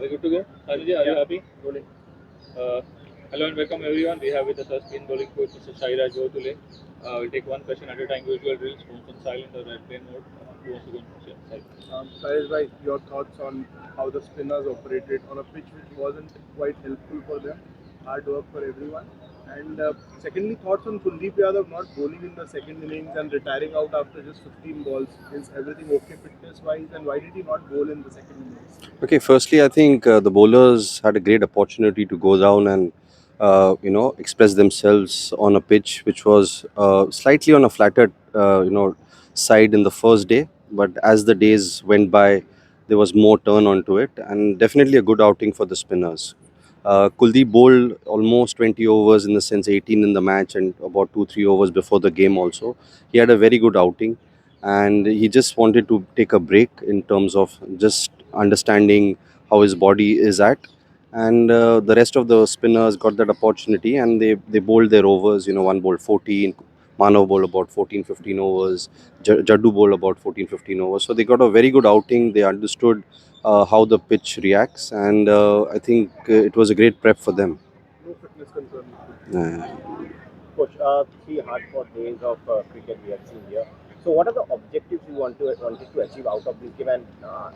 we good to go? Sajid, are you happy? Rolling. Hello and welcome everyone. We have with us our spin bowling coach, Mr. Shaira Jodule. We'll take one question at a time. Usual drills, phones on silent or airplane mode. Who wants to go first? Sayesh bhai, your thoughts on how the spinners operated on a pitch which wasn't quite helpful for them, hard work for everyone. And secondly, thoughts on Kuldeep Yadav not bowling in the second innings and retiring out after just 15 balls. Is everything okay fitness-wise, and why did he not bowl in the second innings? Okay, firstly, I think the bowlers had a great opportunity to go down and express themselves on a pitch which was slightly on a flatter side in the first day. But as the days went by, there was more turn onto it, and definitely a good outing for the spinners. Kuldeep bowled almost 20 overs, in the sense 18 in the match and about 2-3 overs before the game also. He had a very good outing, and he just wanted to take a break in terms of just understanding how his body is at. And the rest of the spinners got that opportunity, and they bowled their overs. One bowled 14, Manav bowled about 14-15 overs, Jaddu bowled about 14-15 overs. So they got a very good outing. They understood how the pitch reacts, and I think it was a great prep for them. No fitness concern. Coach, 3 hard-fought days of cricket we have seen here. So, what are the objectives you wanted to achieve out of this game? And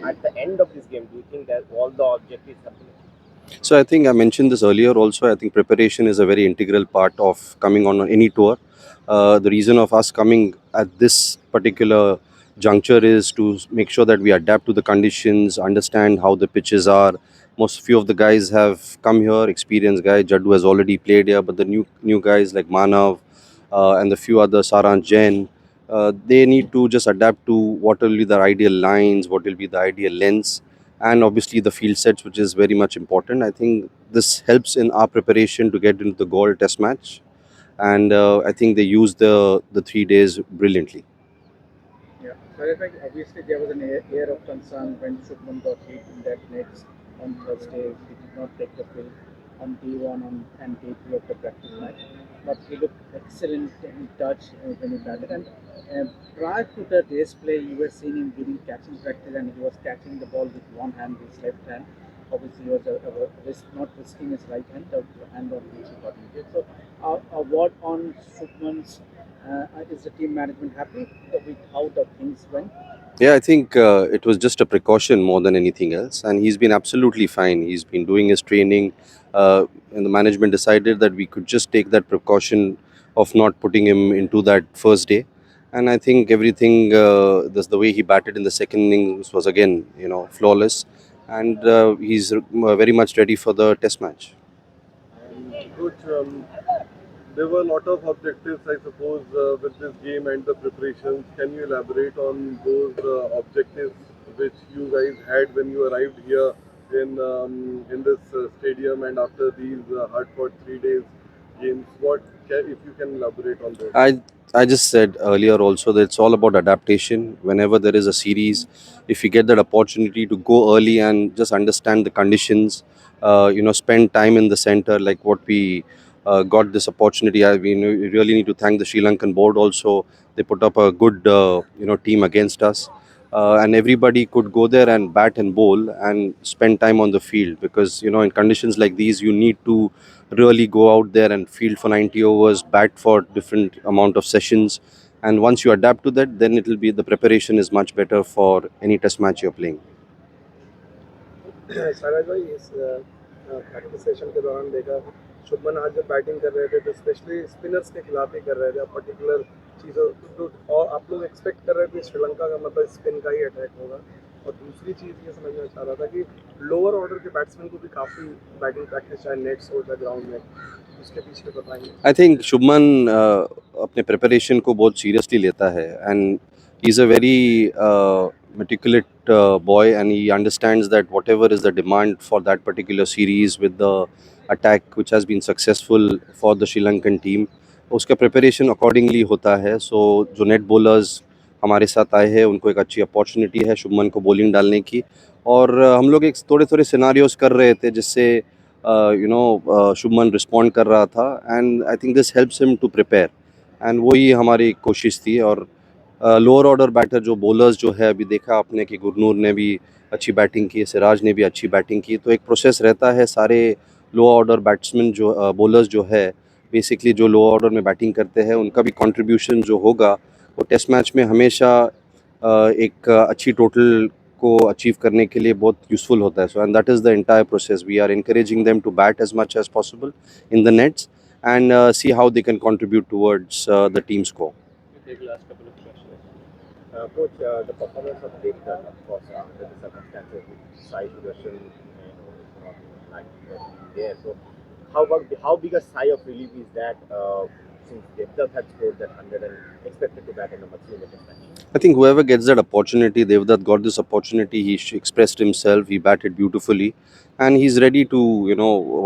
at the end of this game, do you think that all the objectives have been achieved? So I think I mentioned this earlier also. I think preparation is a very integral part of coming on any tour. The reason of us coming at this particular juncture is to make sure that we adapt to the conditions, understand how the pitches are. Most few of the guys have come here, experienced guy. Jaddu has already played here, but the new guys like Manav and the few other Saransh Jain, they need to just adapt to what will be the ideal lines, what will be the ideal lengths, and obviously the field sets, which is very much important. I think this helps in our preparation to get into the Galle test match, and I think they used the 3 days brilliantly. Yeah, but obviously there was an air of concern when Shubman got hit in that nets on Thursday. He did not take the field on day one and day two of the practice match. But he looked excellent in touch when he batted. And prior to the day's play, you were seeing him giving catching practice, and he was catching the ball with one hand, his left hand. Obviously, he was not risking his right hand, the hand on which he got injured. So, what on Shubman's is the team management happy with how the things went? Yeah, I think it was just a precaution more than anything else, and he's been absolutely fine. He's been doing his training, and the management decided that we could just take that precaution of not putting him into that first day. And I think everything, the way he batted in the second innings was again, flawless, and he's very much ready for the test match. Coach, there were a lot of objectives, I suppose, with this game and the preparations. Can you elaborate on those objectives which you guys had when you arrived here in this stadium and after these hard-fought 3 days games? If you can elaborate on those? I just said earlier also that it's all about adaptation. Whenever there is a series, if you get that opportunity to go early and just understand the conditions, spend time in the center, like what we got this opportunity. We really need to thank the Sri Lankan board also. They put up a good team against us. And everybody could go there and bat and bowl and spend time on the field, because in conditions like these you need to really go out there and field for 90 overs, bat for different amount of sessions, and once you adapt to that, then it will be, the preparation is much better for any test match you're playing. साराज भाई, इस practice session के दौरान देखा शुभमन आज जब batting कर रहे थे तो स्पेशली स्पिनर्स के खिलाफ ही कर रहे थे, पर्टिकुलर चीज़ों तो, और आप लोग एक्सपेक्ट कर रहे थे श्रीलंका का मतलब स्पिन का ही अटैक होगा। और दूसरी चीज़ ये समझना चाह रहा था कि लोअर ऑर्डर के बैट्समैन को भी काफ़ी बैटिंग प्रैक्टिस चाहे नेट्स हो या ग्राउंड में, उसके पीछे बताएंगे। आई थिंक शुभमन अपने प्रिपरेशन को बहुत सीरियसली लेता है, and he is a very meticulous boy, and he understands that whatever is the demand for that particular series with the attack which has been successful for the Sri Lankan team, उसका preparation accordingly होता है. सो जो net bowlers हमारे साथ आए हैं उनको एक अच्छी अपॉर्चुनिटी है शुभमन को बॉलिंग डालने की, और हम लोग एक थोड़े सिनारियोज कर रहे थे जिससे शुभमन रिस्पॉन्ड कर रहा था, and I think this helps him to prepare, and वही हमारी कोशिश थी. और लोअर ऑर्डर बैटर जो बॉलर्स जो है, अभी देखा आपने कि गुरनूर ने भी अच्छी बैटिंग की, सिराज ने भी अच्छी बैटिंग की, तो एक प्रोसेस रहता है। सारे लोअर ऑर्डर बैट्समैन जो बॉलर्स जो है, बेसिकली जो लोअर ऑर्डर में बैटिंग करते हैं, उनका भी कंट्रीब्यूशन जो होगा वो टेस्ट मैच में हमेशा एक अच्छी टोटल को अचीव करने के लिए बहुत यूज़फुल होता है। So and that is the entire process. We are encouraging them to bat as much as possible in the nets and see how they can contribute towards the team score. We take last couple of questions. Coach, the performance of Baker, of course, under the circumstances with Sai Sudarshan, not like there. So, how big a sigh of relief is that since Devdutt had scored that 100 and expected to bat in a much limited match? I think whoever gets that opportunity, Devdutt got this opportunity. He expressed himself. He batted beautifully, and he's ready to,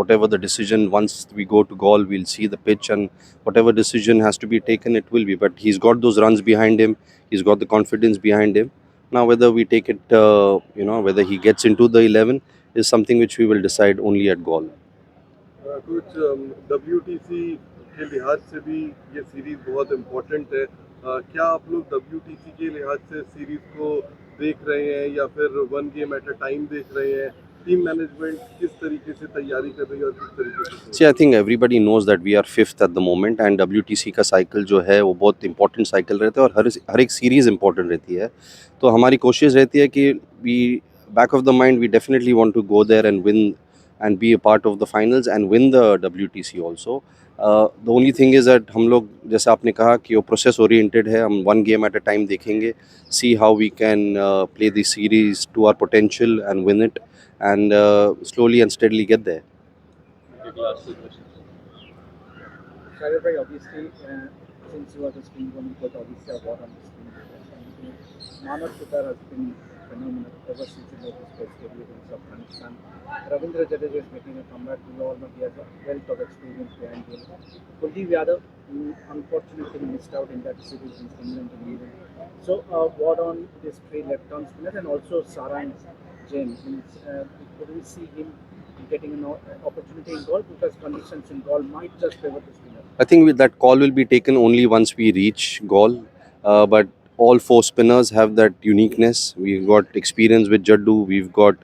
whatever the decision. Once we go to Galle, we'll see the pitch, and whatever decision has to be taken, it will be. But he's got those runs behind him. He's got the confidence behind him. Now, whether we take it, whether he gets into the 11 is something which we will decide only at Galle. कुछ WTC के लिहाज से भी ये series बहुत important है। क्या आप लोग WTC के लिहाज से सीरीज को देख रहे हैं या फिर one game at a time देख रहे हैं? टीम मैनेजमेंट किस तरीके से तैयारी कर रही है और किस तरीके से? See, I think everybody knows that we are fifth at the moment and WTC का साइकिल जो है वो बहुत इंपॉर्टेंट साइकिल रहता है और हर एक सीरीज़ इंपॉर्टेंट रहती है। तो हमारी कोशिश रहती है कि we back of the mind we definitely want to go there and win and be a part of the finals and win the WTC also. The only thing is that हम लोग, जैसे आपने कहा कि वो प्रोसेस ओरिएंटेड है, हम one game at a time देखेंगे, see how we can play this series to our potential and win it and slowly and steadily get there. We take last two questions. Shahid bhai, obviously, since you are the spin bowling coach, obviously a lot on the spin bowlers. And Manav Sutar has been phenomenal ever since he made his first debut against Afghanistan. Ravindra Jadeja is making a comeback. We all know he has a wealth of experience behind him. Kuldeep Yadav, unfortunately, missed out in that series against England in England. So, what on these three left-arm spinners and also Saran Jain? Could we see him getting an opportunity in goal because conditions in goal might just favor the spinner? I think that call will be taken only once we reach Galle. But all four spinners have that uniqueness. We've got experience with Jaddu. We've got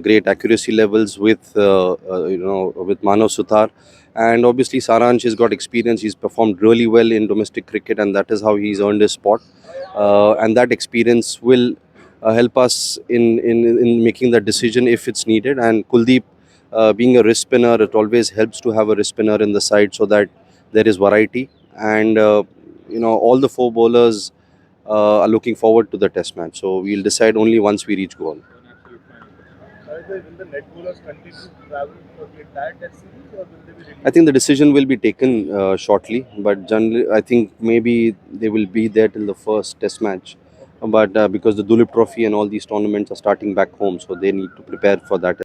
great accuracy levels with with Manav Sutar, and obviously Saransh has got experience. He's performed really well in domestic cricket, and that is how he's earned his spot. And that experience will help us in making that decision if it's needed. And Kuldeep, being a wrist spinner, it always helps to have a wrist spinner in the side so that there is variety. And all the four bowlers are looking forward to the test match. So we'll decide only once we reach Galle. One absolute final question. Will the net bowlers continue to travel for the entire test series or will they be released? I think the decision will be taken shortly, but generally, I think maybe they will be there till the first test match. But because the Dulip Trophy and all these tournaments are starting back home, so they need to prepare for that.